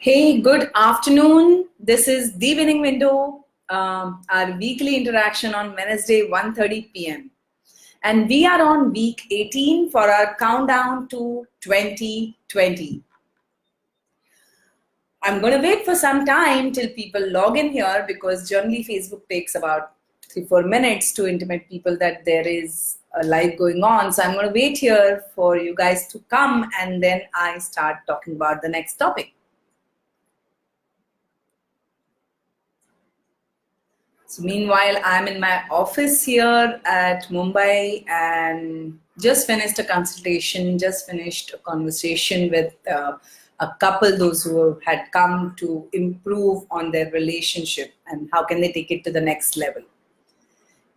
Hey, good afternoon. This is The Winning Window, our weekly interaction on Wednesday, 1:30 p.m. And we are on week 18 for our countdown to 2020. I'm going to wait for some time till people log in here because generally Facebook takes about 3-4 minutes to intimate people that there is a live going on. So I'm going to wait here for you guys to come and then I start talking about the next topic. So meanwhile, I'm in my office here at Mumbai and just finished a consultation, just finished a conversation with a couple, those who had come to improve on their relationship and how can they take it to the next level.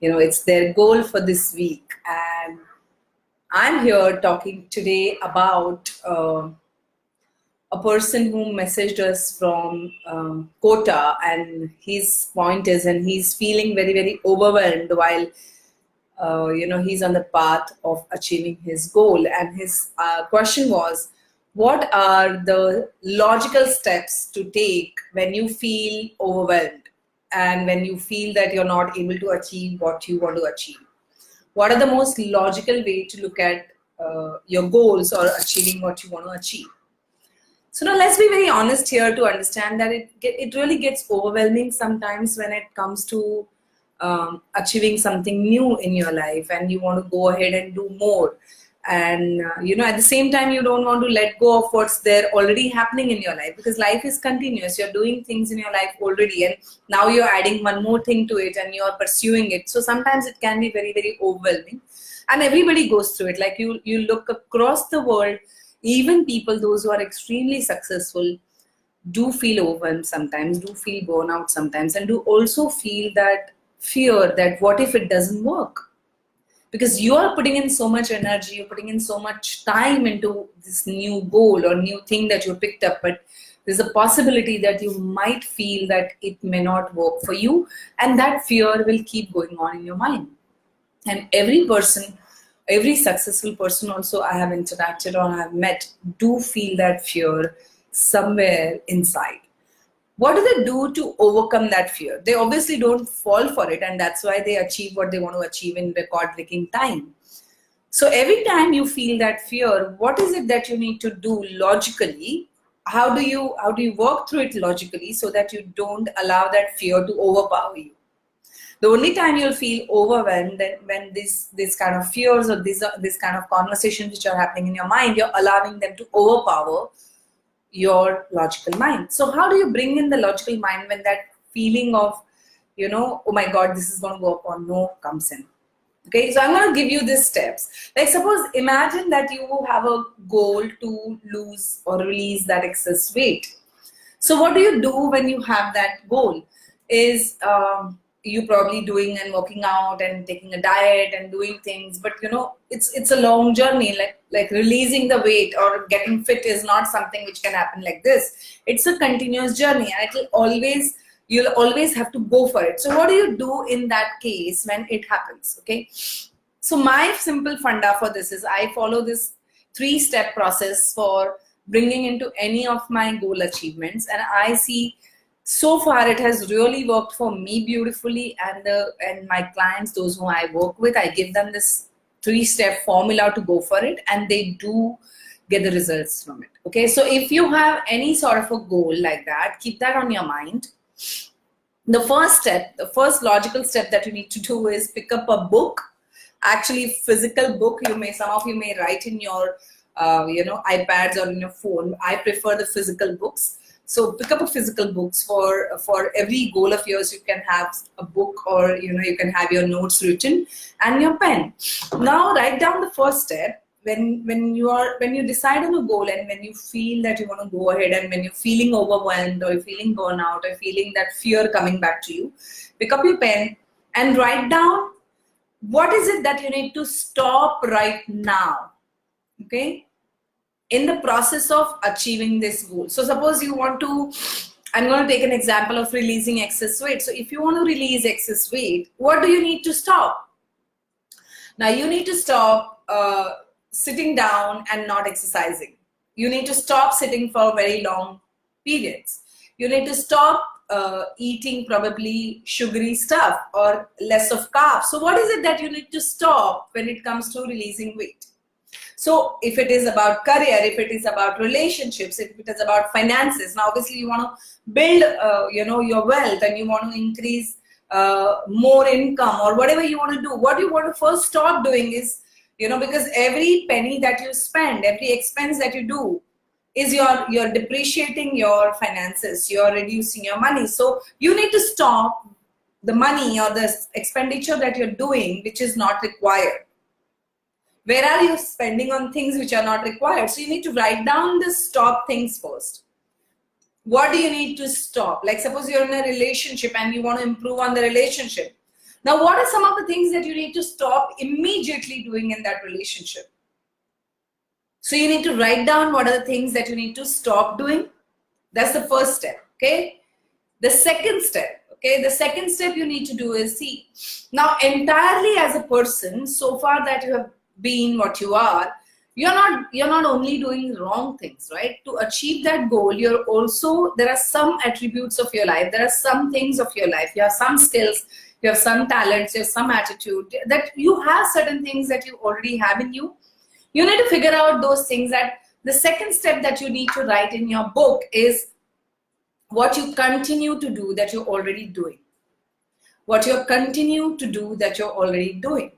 You know, it's their goal for this week. And I'm here talking today about a person who messaged us from Kota, and his point is, and he's feeling very, very overwhelmed while he's on the path of achieving his goal. And his question was, what are the logical steps to take when you feel overwhelmed and when you feel that you're not able to achieve what you want to achieve? What are the most logical way to look at your goals or achieving what you want to achieve? So now let's be very honest here to understand that it really gets overwhelming sometimes when it comes to achieving something new in your life and you want to go ahead and do more. And at the same time, you don't want to let go of what's there already happening in your life because life is continuous. You're doing things in your life already, and now you're adding one more thing to it and you're pursuing it. So sometimes it can be very, very overwhelming. And everybody goes through it. Like you look across the world, even people, those who are extremely successful, do feel overwhelmed sometimes, do feel burnout sometimes, and do also feel that fear that what if it doesn't work? Because you are putting in so much energy, you're putting in so much time into this new goal or new thing that you picked up, but there's a possibility that you might feel that it may not work for you, and that fear will keep going on in your mind. And every person, every successful person also I have interacted or I have met do feel that fear somewhere inside. What do they do to overcome that fear? They obviously don't fall for it, and that's why they achieve what they want to achieve in record breaking time. So every time you feel that fear, what is it that you need to do logically? How do you work through it logically so that you don't allow that fear to overpower you? The only time you'll feel overwhelmed when this kind of fears or this kind of conversations which are happening in your mind, you're allowing them to overpower your logical mind. So how do you bring in the logical mind when that feeling of, oh my God, this is going to work or no comes in? Okay, so I'm going to give you these steps. Like suppose, imagine that you have a goal to lose or release that excess weight. So what do you do when you have that goal? Is you probably doing and working out and taking a diet and doing things, but it's a long journey. Like releasing the weight or getting fit is not something which can happen like this. It's a continuous journey, and you'll always have to go for it. So what do you do in that case when it happens? Okay, so my simple funda for this is I follow this 3-step process for bringing into any of my goal achievements, and I see so far it has really worked for me beautifully, and my clients, those who I work with, I give them this 3-step formula to go for it, and they do get the results from it. Okay, so if you have any sort of a goal like that, keep that on your mind. The first logical step that you need to do is pick up a book, actually physical book. Some of you may write in your iPads or in your phone. I prefer the physical books. So pick up a physical books for every goal of yours. You can have a book, or you can have your notes written and your pen. Now write down the first step. When you decide on a goal and when you feel that you want to go ahead, and when you're feeling overwhelmed or you're feeling burnout or feeling that fear coming back to you, pick up your pen and write down what is it that you need to stop right now, okay, in the process of achieving this goal. So suppose you want to, I'm going to take an example of releasing excess weight. So if you want to release excess weight, what do you need to stop? Now you need to stop sitting down and not exercising. You need to stop sitting for very long periods. You need to stop eating probably sugary stuff or less of carbs. So what is it that you need to stop when it comes to releasing weight? So if it is about career, if it is about relationships, if it is about finances, now obviously you want to build, your wealth, and you want to increase more income, or whatever you want to do. What you want to first stop doing is, because every penny that you spend, every expense that you do, is you're depreciating your finances, you're reducing your money. So you need to stop the money or the expenditure that you're doing which is not required. Where are you spending on things which are not required? So you need to write down the stop things first. What do you need to stop? Like suppose you're in a relationship and you want to improve on the relationship. Now what are some of the things that you need to stop immediately doing in that relationship? So you need to write down what are the things that you need to stop doing. That's the first step, okay? The second step, okay? The second step you need to do is, see, now entirely as a person, so far that you have been what you are, you're not only doing wrong things, right? To achieve that goal, there are some attributes of your life, there are some things of your life, you have some skills, you have some talents, you have some attitude, that you have certain things that you already have in you. You need to figure out those things. That the second step that you need to write in your book is what you continue to do that you're already doing. What you continue to do that you're already doing.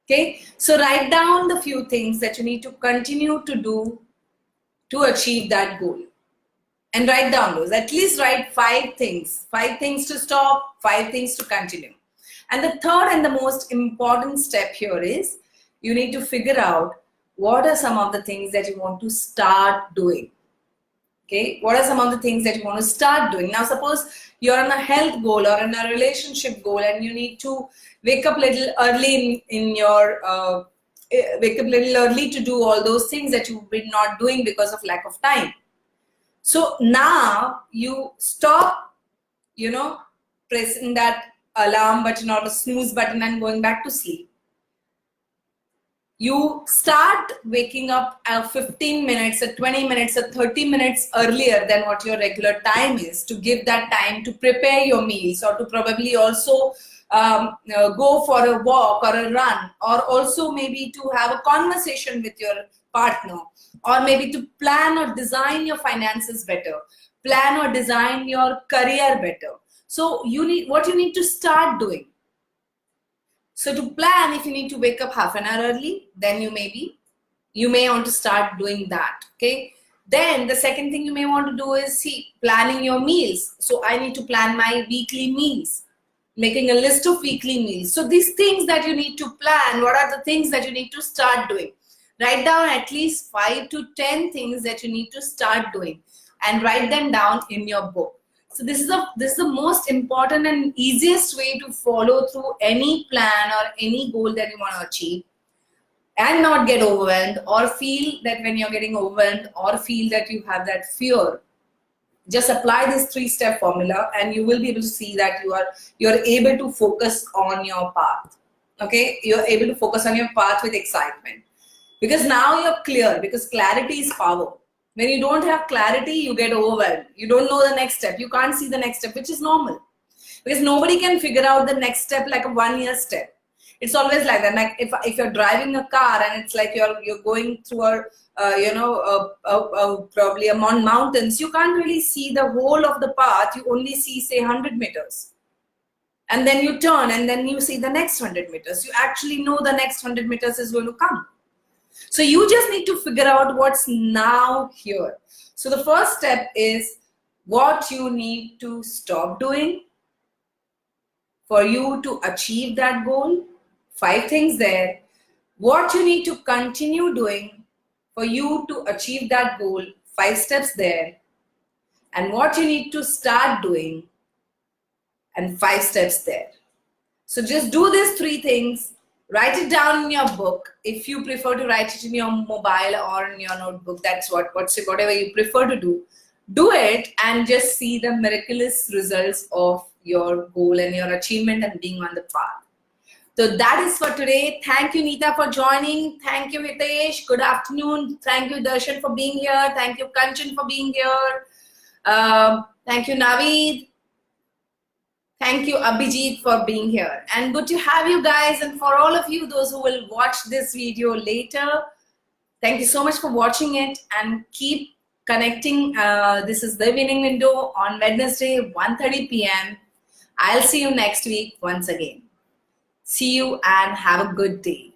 Okay, so write down the few things that you need to continue to do to achieve that goal. And write down those. At least write 5 things. 5 things to stop, 5 things to continue. And the third and the most important step here is you need to figure out what are some of the things that you want to start doing. Okay, what are some of the things that you want to start doing? Now suppose you're on a health goal or in a relationship goal, and you need to wake up a little early to do all those things that you've been not doing because of lack of time. So now you stop, pressing that alarm button or the snooze button and going back to sleep. You start waking up 15 minutes or 20 minutes or 30 minutes earlier than what your regular time is, to give that time to prepare your meals, or to probably also go for a walk or a run, or also maybe to have a conversation with your partner, or maybe to plan or design your finances better, plan or design your career better. So what you need to start doing. So to plan, if you need to wake up half an hour early, then you may want to start doing that, okay? Then the second thing you may want to do is, planning your meals. So I need to plan my weekly meals, making a list of weekly meals. So these things that you need to plan, what are the things that you need to start doing? Write down at least 5 to 10 things that you need to start doing, and write them down in your book. So this is the most important and easiest way to follow through any plan or any goal that you want to achieve, and not get overwhelmed, or feel that when you're getting overwhelmed, or feel that you have that fear. Just apply this 3-step formula, and you will be able to see that you're able to focus on your path. Okay, you're able to focus on your path with excitement, because now you're clear, because clarity is power. When you don't have clarity, you get overwhelmed. You don't know the next step. You can't see the next step, which is normal, because nobody can figure out the next step like a 1-year step. It's always like that. Like if you're driving a car and it's like you're going through probably among mountains, you can't really see the whole of the path. You only see, say, 100 meters. And then you turn and then you see the next 100 meters. You actually know the next 100 meters is going to come. So you just need to figure out what's now here. So the first step is what you need to stop doing for you to achieve that goal. 5 things there. What you need to continue doing for you to achieve that goal. 5 steps there. And what you need to start doing, and 5 steps there. So just do these 3 things. Write it down in your book. If you prefer to write it in your mobile or in your notebook, that's whatever you prefer to do. Do it and just see the miraculous results of your goal and your achievement and being on the path. So that is for today. Thank you, Neeta, for joining. Thank you, Hitesh. Good afternoon. Thank you, Darshan, for being here. Thank you, Kanchan, for being here. Thank you, Naveed. Thank you, Abhijit, for being here. And good to have you guys. And for all of you, those who will watch this video later, thank you so much for watching it and keep connecting. This is The Winning Window on Wednesday, 1:30 p.m. I'll see you next week once again. See you and have a good day.